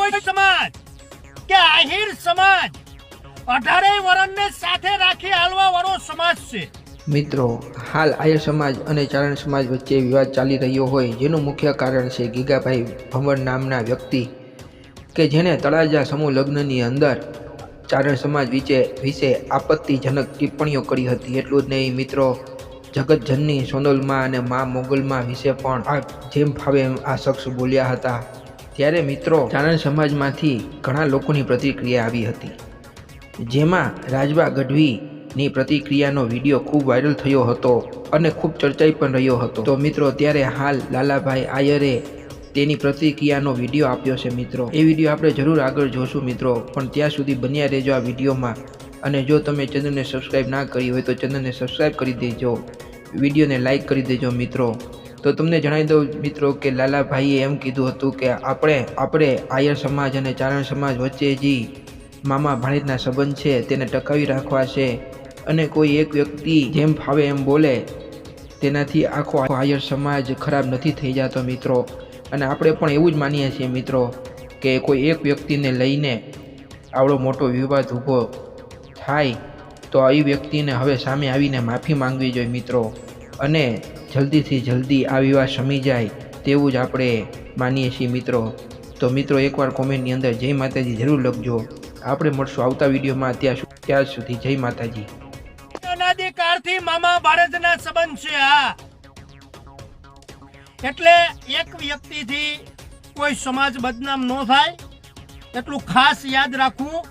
સમાજ કે આહિર સમાજ 18 વર્ષને સાથે રાખી હાલવા વાળો સમાજ છે। મિત્રો, હાલ આયર સમાજ અને ચારણ સમાજ વચ્ચે વિવાદ ચાલી રહ્યો હોય જેનું મુખ્ય કારણ છે ગીગાભાઈ ભંવર નામના વ્યક્તિ કે જેણે તળાજા સમૂહ લગ્નની અંદર ચારણ સમાજ વિશે આપત્તિજનક ટિપ્પણીઓ કરી હતી। એટલું જ નહીં મિત્રો, જગતજનની સોનલમાં અને મા મોગલમાં વિશે પણ આ જેમ ફાવે એમ આ શખ્સ બોલ્યા હતા। ત્યારે મિત્રો, ચારણ સમાજમાંથી ઘણા લોકોની પ્રતિક્રિયા આવી હતી, જેમાં રાજબા ગઢવીની પ્રતિક્રિયાનો વિડીયો ખૂબ વાયરલ થયો હતો અને ખૂબ ચર્ચાઈ પણ રહ્યો હતો। તો મિત્રો, ત્યારે હાલ લાલાભાઈ આયરે તેની પ્રતિક્રિયાનો વિડીયો આપ્યો છે। મિત્રો, એ વિડીયો આપણે જરૂર આગળ જોશું મિત્રો, પણ ત્યાં સુધી બન્યા રહેજો આ વિડીયોમાં। અને જો તમે ચેનલને સબસ્ક્રાઈબ ના કરી હોય તો ચેનલને સબસ્ક્રાઈબ કરી દેજો, વિડીયોને લાઈક કરી દેજો મિત્રો। તો તમને જણાવી દઉં મિત્રો કે લાલાભાઈએ એમ કીધું હતું કે આપણે આયર સમાજ અને ચારણ સમાજ વચ્ચે જે મામા ભાણેજના સંબંધ છે તેને ટકાવી રાખવા છે અને કોઈ એક વ્યક્તિ જેમ ફાવે એમ બોલે તેનાથી આખો આયર સમાજ ખરાબ નથી થઈ જતો મિત્રો। અને આપણે પણ એવું જ માનીએ છીએ મિત્રો કે કોઈ એક વ્યક્તિને લઈને આવડો મોટો વિવાદ ઊભો થાય તો એ વ્યક્તિને હવે સામે આવીને માફી માંગવી જોઈએ મિત્રો, અને જલ્દીથી જલ્દી આ વિવાદ શમી જાય તેવું જ આપણે માનીએ છીએ મિત્રો। તો મિત્રો, એકવાર કોમેન્ટની અંદર જય માતાજી જરૂર લખજો। આપણે મળશું આવતા વિડીયોમાં, ત્યાં સુધી જય માતાજી। અનાદિકાળથી મામા ભાણેજના સંબંધ છે। હા, એટલે એક વ્યક્તિથી કોઈ સમાજ બદનામ ન થાય એટલું ખાસ યાદ રાખવું।